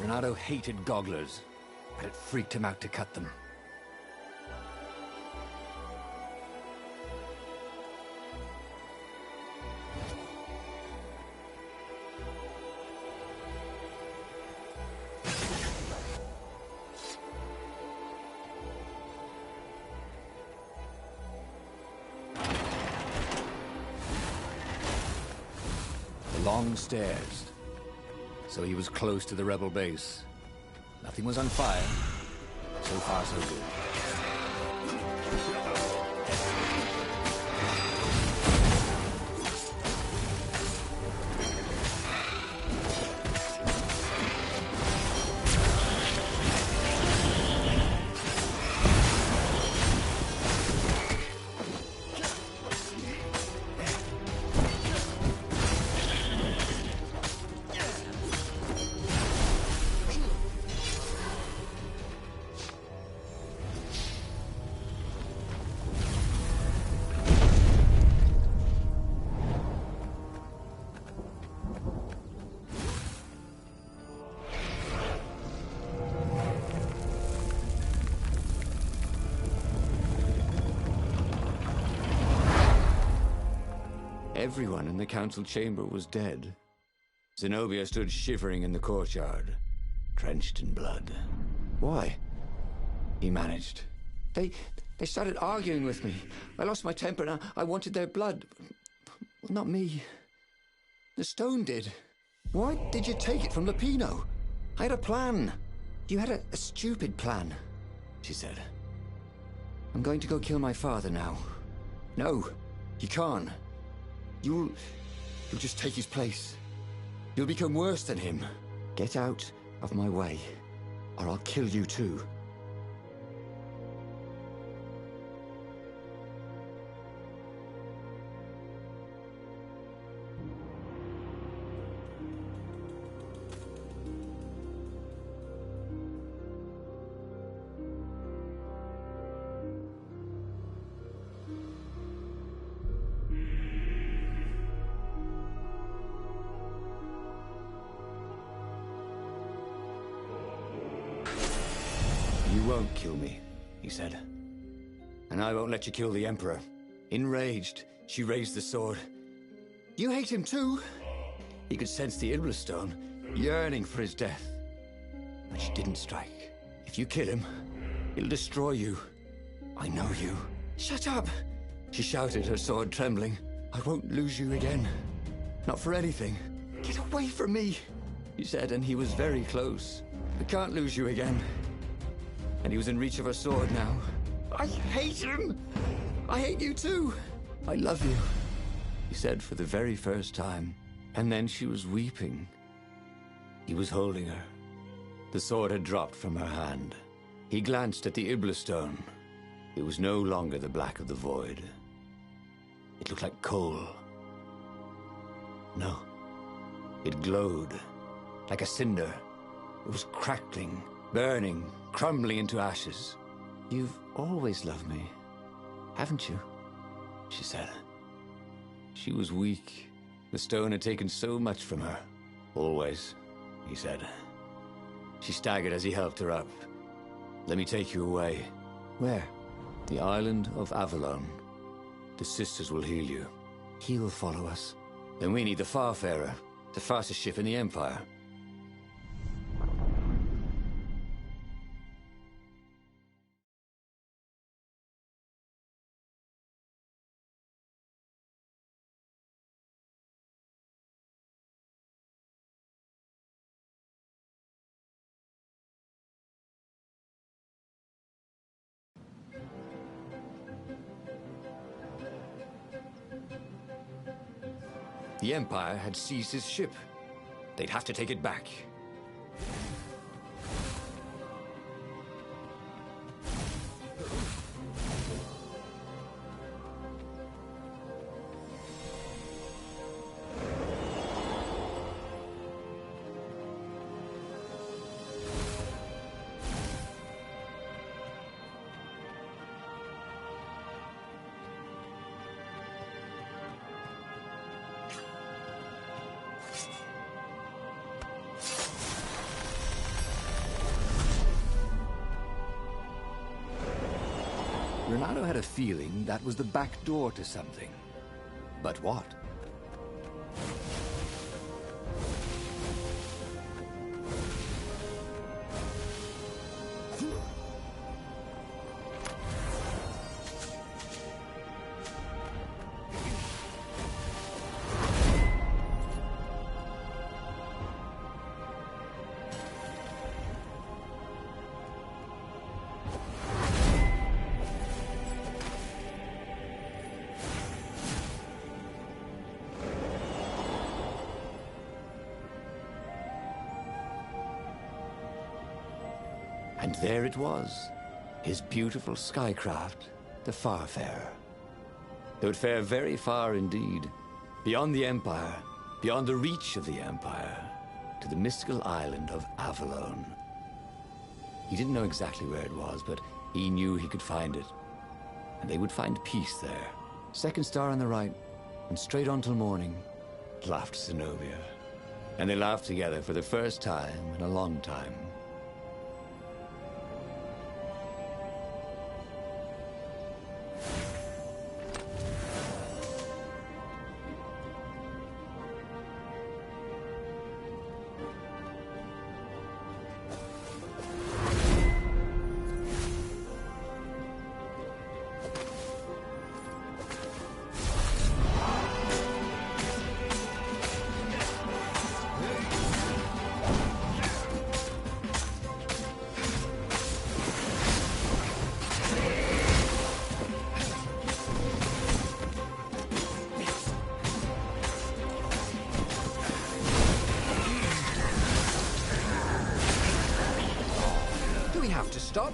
[SPEAKER 1] Renato hated gogglers, but it freaked him out to cut them. The long stairs. So he was close to the rebel base. Nothing was on fire. So far, so good. Everyone in the council chamber was dead. Zenobia stood shivering in the courtyard, drenched in blood. Why? He managed. They started arguing with me. I lost my temper and I wanted their blood. Well, not me. The stone did. Why did you take it from Lupino? I had a plan. You had a stupid plan, she said. I'm going to go kill my father now. No, you can't. You'll just take his place. You'll become worse than him. Get out of my way, or I'll kill you too. You won't kill me, he said. And I won't let you kill the Emperor. Enraged, she raised the sword. You hate him too? He could sense the Iblis stone, yearning for his death. But she didn't strike. If you kill him, he'll destroy you. I know you. Shut up! She shouted, her sword trembling. I won't lose you again. Not for anything. Get away from me, he said, and he was very close. I can't lose you again. And he was in reach of her sword now. I hate him! I hate you too! I love you, he said for the very first time. And then she was weeping. He was holding her. The sword had dropped from her hand. He glanced at the Iblis stone. It was no longer the black of the void. It looked like coal. No. It glowed, like a cinder. It was crackling, burning, crumbling into ashes. You've always loved me, haven't you? She said. She was weak. The stone had taken so much from her. Always, he said. She staggered as he helped her up. Let me take you away. Where? The island of Avalon. The sisters will heal you. He'll follow us. Then we need the Farfarer, the fastest ship in the Empire. The Empire had seized his ship. They'd have to take it back. Renato had a feeling that was the back door to something. But what? And there it was, his beautiful skycraft, the Farfarer. They would fare very far indeed, beyond the Empire, beyond the reach of the Empire, to the mystical island of Avalon. He didn't know exactly where it was, but he knew he could find it. And they would find peace there. Second star on the right, and straight on till morning, laughed Zenobia. And they laughed together for the first time in a long time.
[SPEAKER 3] Have to stop.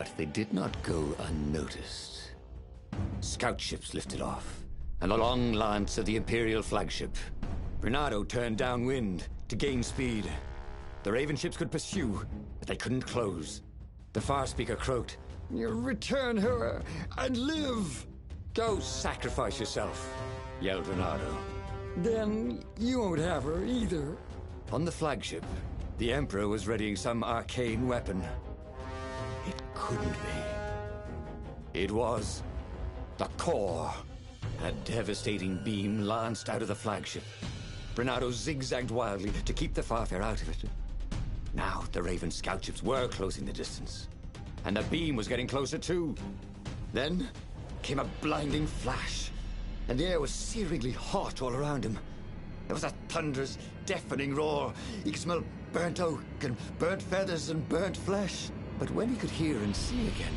[SPEAKER 1] But they did not go unnoticed. Scout ships lifted off, and the long lance of the Imperial flagship. Bernardo turned downwind to gain speed. The Raven ships could pursue, but they couldn't close. The Farspeaker croaked, "You return her and live!" "Go sacrifice yourself," yelled Bernardo. "Then you won't have her either." On the flagship, the Emperor was readying some arcane weapon. It couldn't be. It was the core. A devastating beam lanced out of the flagship. Bernardo zigzagged wildly to keep the Farfair out of it. Now the Raven scout ships were closing the distance, and the beam was getting closer too. Then came a blinding flash, and the air was searingly hot all around him. There was a thunderous, deafening roar. He could smell burnt oak and burnt feathers and burnt flesh. But when he could hear and see again,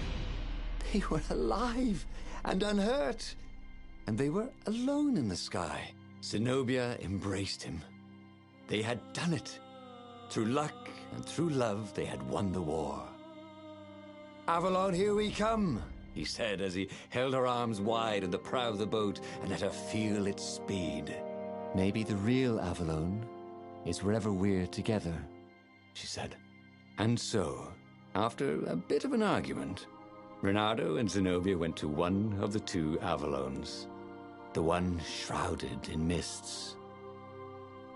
[SPEAKER 1] they were alive and unhurt. And they were alone in the sky. Zenobia embraced him. They had done it. Through luck and through love, they had won the war. "Avalon, here we come," he said as he held her arms wide in the prow of the boat and let her feel its speed. "Maybe the real Avalon is wherever we're together," she said. And so, after a bit of an argument, Bernardo and Zenobia went to one of the two Avalons. The one shrouded in mists,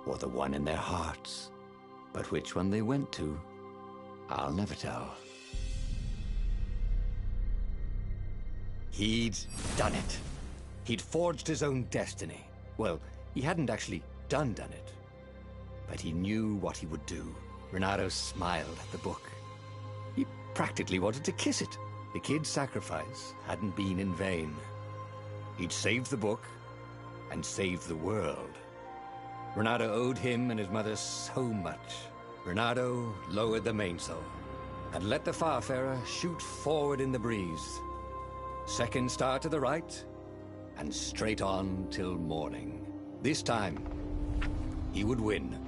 [SPEAKER 1] or the one in their hearts. But which one they went to, I'll never tell. He'd done it. He'd forged his own destiny. Well, he hadn't actually done it, but he knew what he would do. Bernardo smiled at the book. He practically wanted to kiss it. The kid's sacrifice hadn't been in vain. He'd saved the book and saved the world. Bernardo owed him and his mother so much. Bernardo lowered the mainsail and let the Farfarer shoot forward in the breeze. Second star to the right, and straight on till morning. This time, he would win.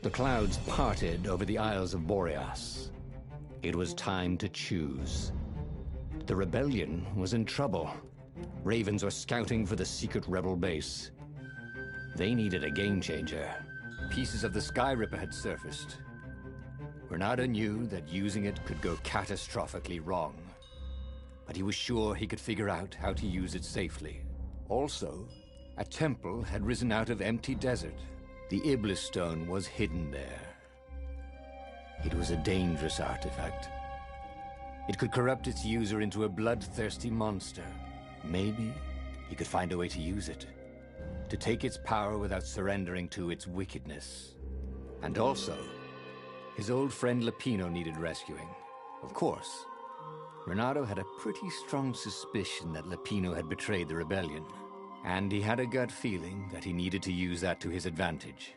[SPEAKER 1] The clouds parted over the Isles of Boreas. It was time to choose. The rebellion was in trouble. Ravens were scouting for the secret rebel base. They needed a game changer. Pieces of the Sky Ripper had surfaced. Renato knew that using it could go catastrophically wrong, but he was sure he could figure out how to use it safely. Also, a temple had risen out of empty desert. The Iblis stone was hidden there. It was a dangerous artifact. It could corrupt its user into a bloodthirsty monster. Maybe he could find a way to use it, to take its power without surrendering to its wickedness. And also, his old friend Lupino needed rescuing. Of course, Renato had a pretty strong suspicion that Lupino had betrayed the rebellion, and he had a gut feeling that he needed to use that to his advantage.